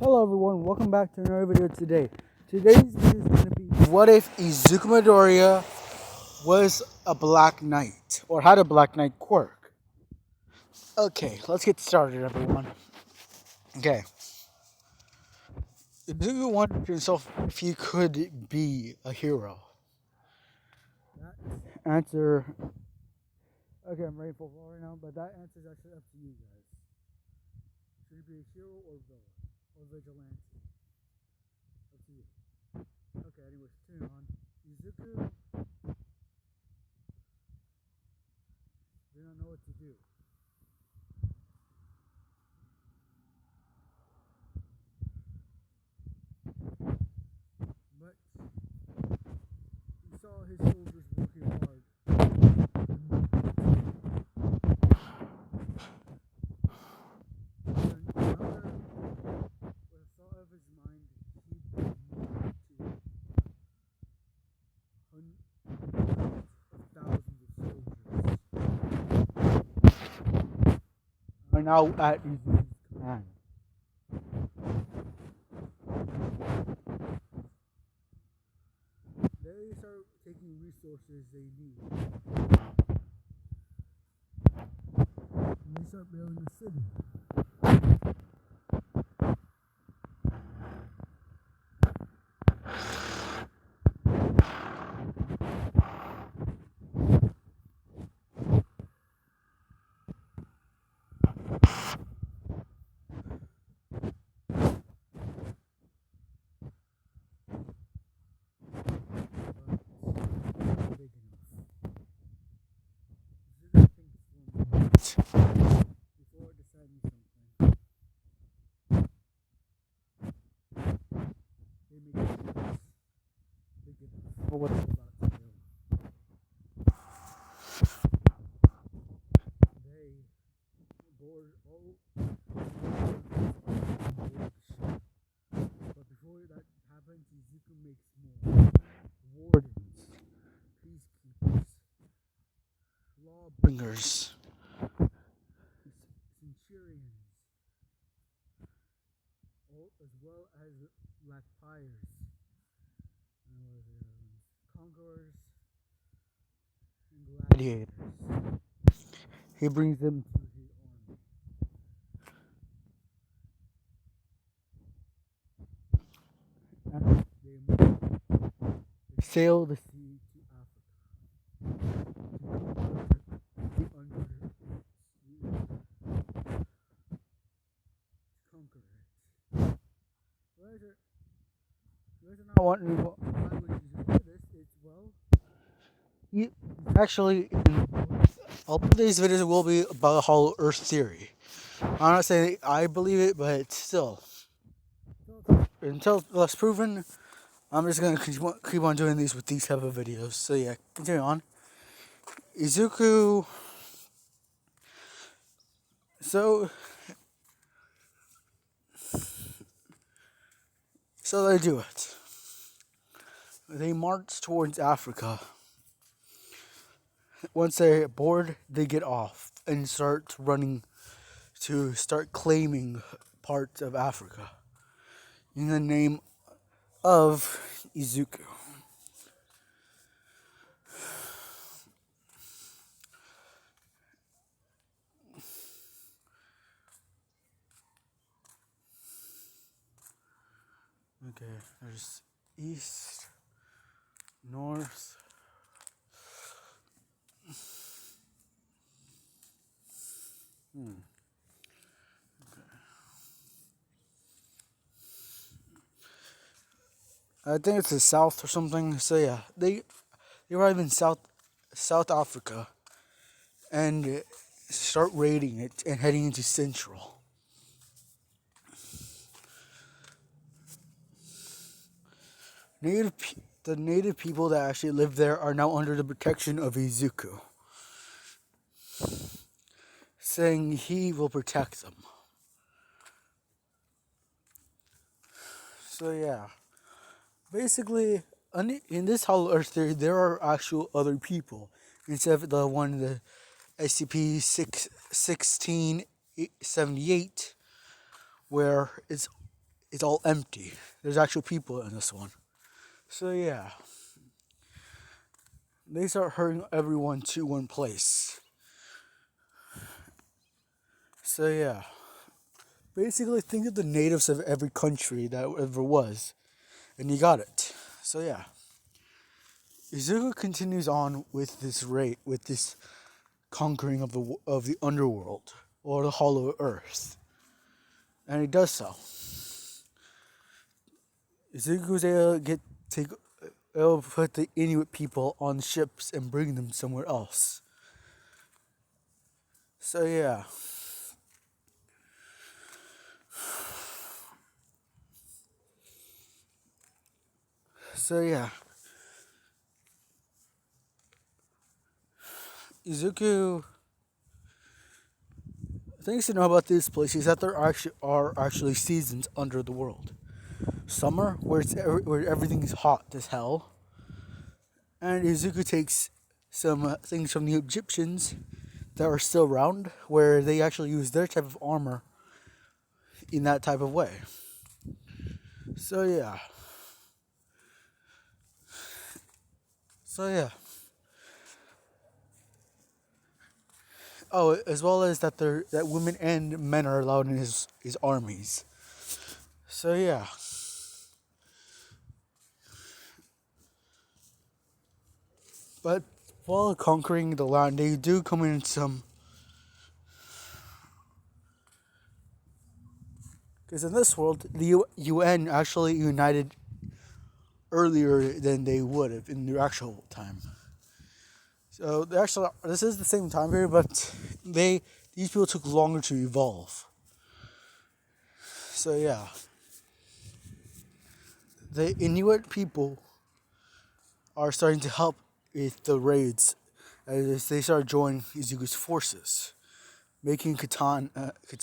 Hello everyone, welcome back to another video today. Today's video is going to be what if Izuku Midoriya was a Black Knight or had a Black Knight quirk. Okay, let's get started everyone. Okay. Izuku wondered to himself if he could be a hero. That answer, okay, I'm ready for right now, but that answer is actually up to you guys. Should he be a hero or villain or vigilante? Up to you. Okay, anyways, tune on. Izuku they don't know what to do. But he saw his soldiers working hard. And another, with a thought of his mind, he moved to hundreds of thousands of soldiers are now at Izuku's command. They start taking resources they need. And they start building a city. Before deciding something, they make it big enough for what they're about to do. They board all but before that happens, Izuku makes more wardens, peacekeepers, lawbringers, centurions, as well as lakpires, conquerors, and gladiators. He brings them to his army. And they sail the sea to Africa to conquer it. You guys are not wondering why would you do this? It's well, actually, all of these videos will be about the Hollow Earth theory. I'm not saying I believe it, but still, until less proven, I'm just gonna keep on doing these with these type of videos. So yeah, continue on. Izuku. So they do it. They march towards Africa. Once they're bored, they get off and start running to start claiming parts of Africa in the name of Izuku. Okay, there's east, north. Okay. I think it's the south or something. So yeah, they arrive in South Africa and start raiding it and heading into Central. The native people that actually live there are now under the protection of Izuku, saying he will protect them. So yeah, basically, in this Hollow Earth theory, there are actual other people instead of the one the SCP-1678, where it's all empty. There's actual people in this one. So yeah, they start herding everyone to one place. So yeah, basically think of the natives of every country that ever was, and you got it. So yeah, Izuku continues on with this rate, with this conquering of the underworld or the Hollow Earth, and he does so. Izuku's able to put the Inuit people on ships and bring them somewhere else. So yeah. So yeah. Izuku, things to know about this place is that there actually seasons under the world. Summer, where everything is hot as hell, and Izuku takes some things from the Egyptians that are still around, where they actually use their type of armor in that type of way. So yeah. So yeah. Oh, as well as that women and men are allowed in his armies. So yeah. But while conquering the land, they do come in some. Because in this world, the UN actually united earlier than they would have in their actual time. So this is the same time period, but these people took longer to evolve. So yeah, the Inuit people are starting to help with the raids as they start joining Izuku's forces, making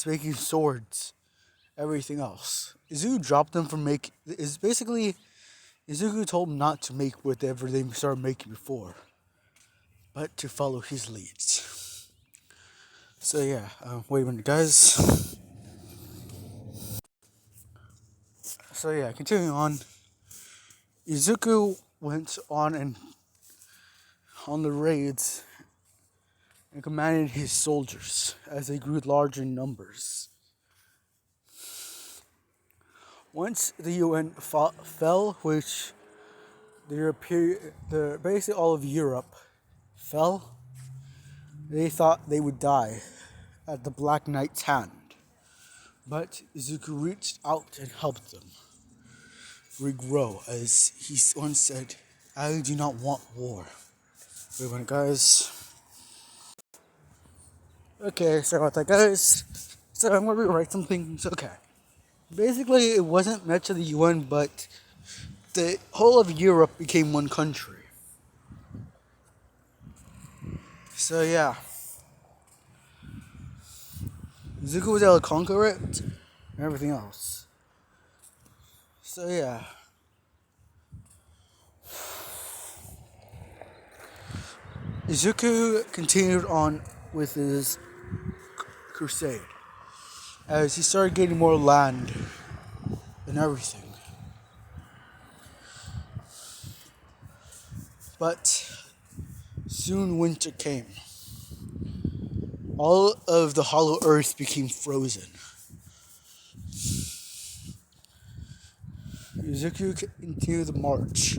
making swords, everything else. Izuku dropped them from Izuku told them not to make whatever they started making before, but to follow his leads. So yeah, wait a minute, guys. So yeah, continuing on, Izuku went on the raids and commanded his soldiers as they grew larger in numbers. Once the UN fell, which basically all of Europe fell, they thought they would die at the Black Knight's hand. But Izuku reached out and helped them regrow, as he once said, "I do not want war." Wait a minute, guys. Okay, sorry about that, guys. So I'm gonna rewrite some things. Okay. Basically, it wasn't meant to the UN, but the whole of Europe became one country. So yeah, Zuko was able to conquer it and everything else. So yeah. Izuku continued on with his crusade as he started getting more land and everything. But soon winter came. All of the hollow earth became frozen. Izuku continued the march,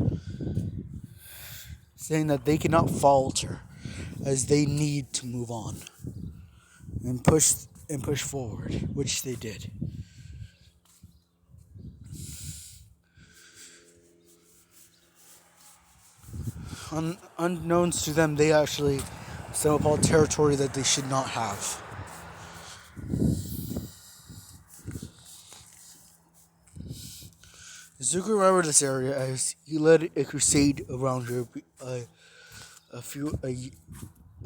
saying that they cannot falter as they need to move on and push forward, which they did. Unbeknownst to them, they actually stumbled upon territory that they should not have. Zuko remembered this area as he led a crusade around here a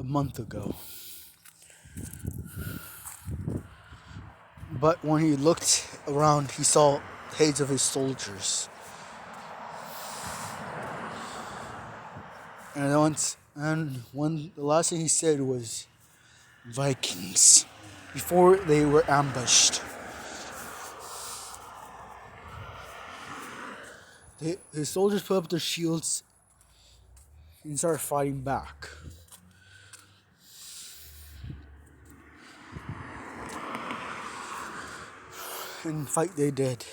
month ago. But when he looked around, he saw heads of his soldiers. The last thing he said was Vikings before they were ambushed. his soldiers put up their shields and started fighting back. And fight they did.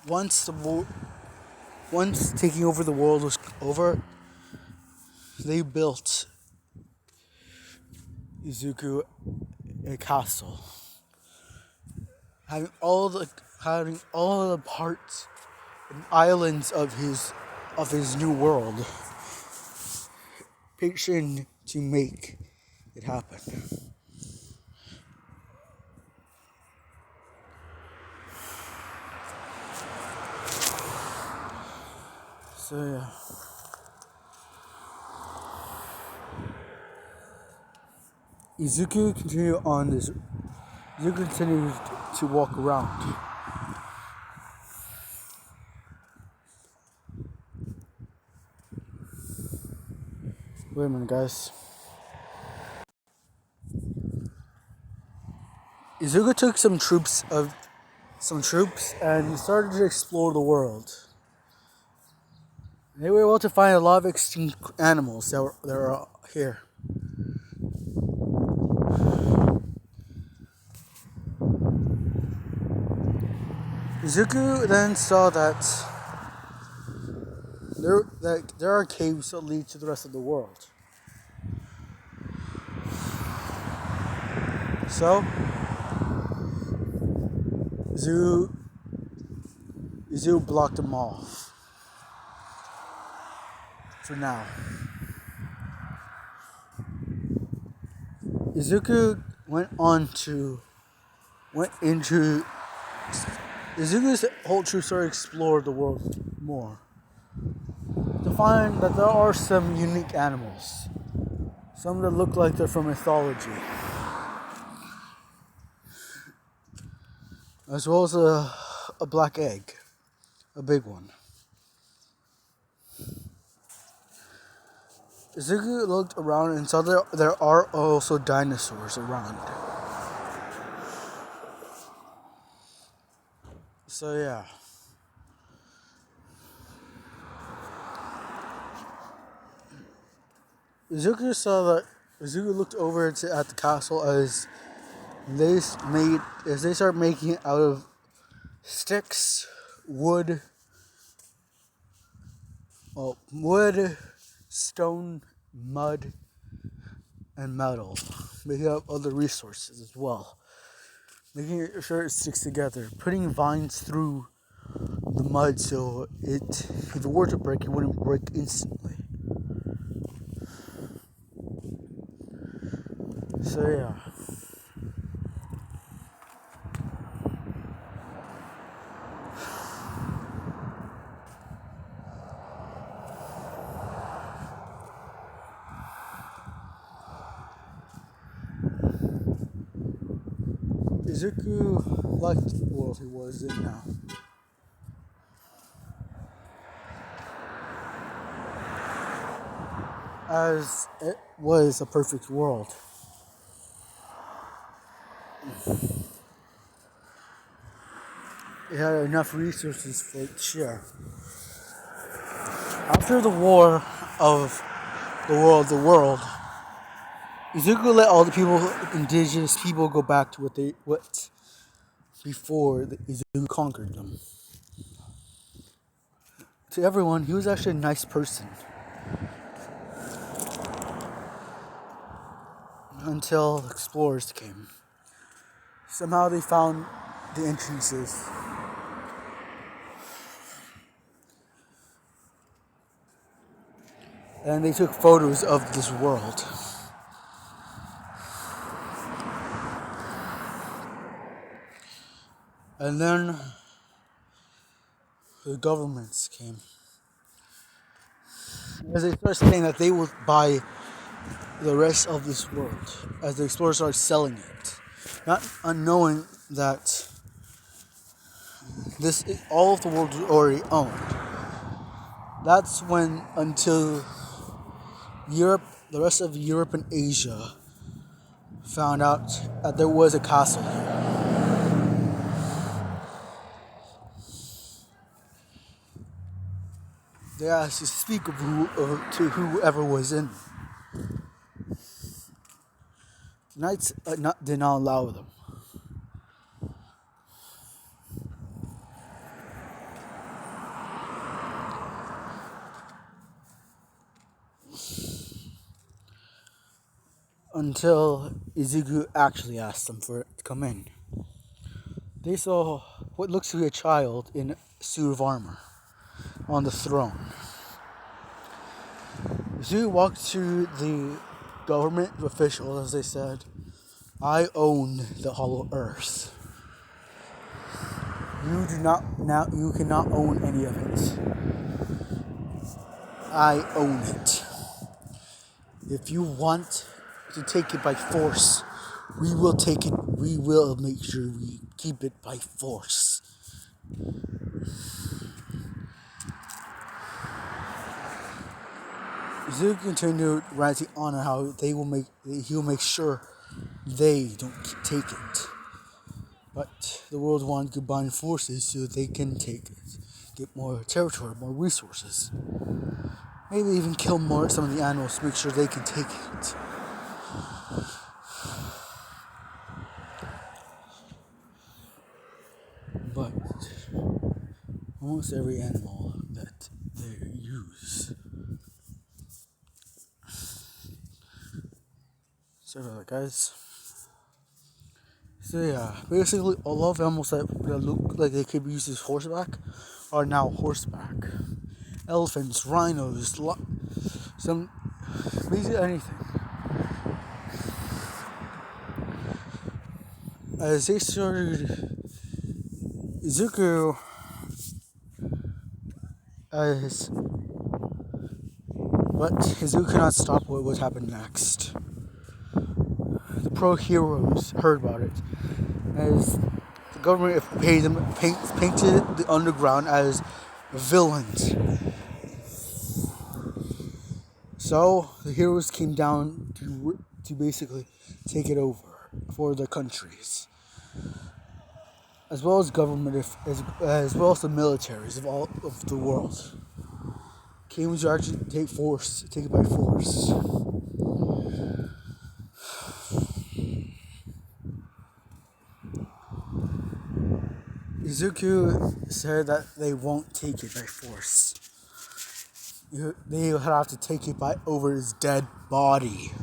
Once taking over the world was over, they built Izuku a castle, having all the parts and islands of his new world, patient to make it happen. So yeah. Izuku continues to walk around. Wait a minute, guys. Izuku took some troops and started to explore the world. They were able to find a lot of extinct animals that were here. Izuku then saw that there are caves that lead to the rest of the world. So Izuku blocked them off for now. Izuku Izuku's whole troop started to explore the world more, to find that there are some unique animals, some that look like they're from mythology, as well as a black egg, a big one. Izuku looked around and saw there are also dinosaurs around. So yeah. Izuku looked over at the castle as they started making it out of sticks, wood, stone, mud, and metal, making up other resources as well, making sure it sticks together, putting vines through the mud so if it were to break, it wouldn't break instantly. So yeah. Izuku liked the world he was in now. As it was a perfect world. It had enough resources for it to share. After the war of the world, Izuku let all the indigenous people go back to what before Izuku conquered them. To everyone, he was actually a nice person. Until explorers came. Somehow they found the entrances. And they took photos of this world. And then the governments came. As they started saying that they would buy the rest of this world, as the explorers started selling it, not unknowing that all of the world was already owned. That's when, until Europe, the rest of Europe and Asia found out that there was a castle here. They asked to speak of to whoever was in. The knights did not allow them. Until Izuku actually asked them for it to come in. They saw what looks to be a child in a suit of armor on the throne. Izuku walked to the government officials as they said, "I own the Hollow Earth. You cannot own any of it. I own it. If you want to take it by force, we will take it. We will make sure we keep it by force." Izuku continued ranting on how he'll make sure they don't take it. But the world wanted to combine forces so they can take it, get more territory, more resources. Maybe even kill some of the animals to make sure they can take it. But almost every animal that they use. Sorry about that, guys. So yeah, basically all of animals that look like they could be used as horseback are now horseback. Elephants, rhinos, some basically anything. As they started, Izuku but Izuku could not stop what would happen next. The pro heroes heard about it, as the government painted the underground as villains. So the heroes came down to basically take it over for their countries, as well as government, as well as the militaries of all of the world. Came to actually take it by force. Izuku said that they won't take it by force. They will have to take it over his dead body.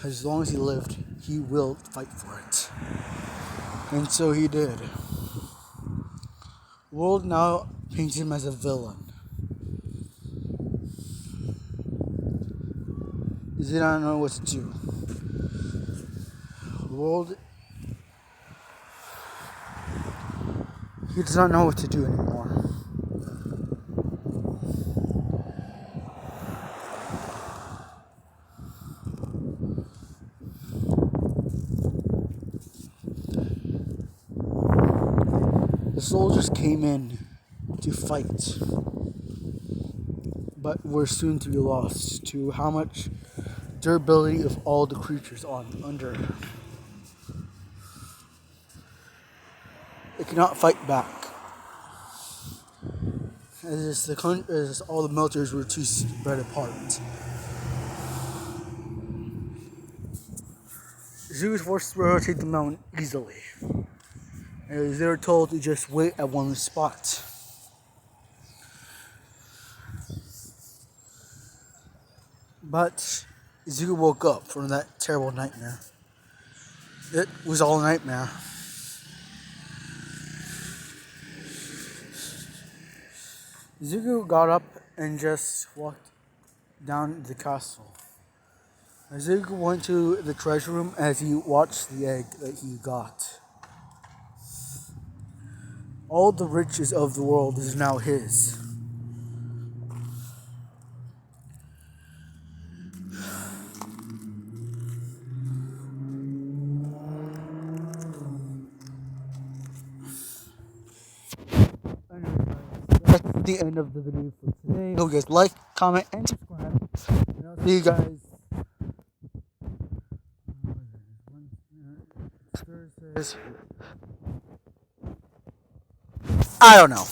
As long as he lived, he will fight for it. And so he did. The world now paints him as a villain. He did not know what to do. The world, he does not know what to do anymore. The soldiers came in to fight, but were soon to be lost to how much durability of all the creatures under. They cannot fight back, as all the militaries were too spread apart. Zeus forced to rotate the mountain easily, as they were told to just wait at one spot. But Izuku woke up from that terrible nightmare. It was all a nightmare. Izuku got up and just walked down the castle. Izuku went to the treasure room as he watched the egg that he got. All the riches of the world is now his. That's the end of the video for today. Hope you guys like, comment, and subscribe. And I'll see you guys Thursdays. I don't know.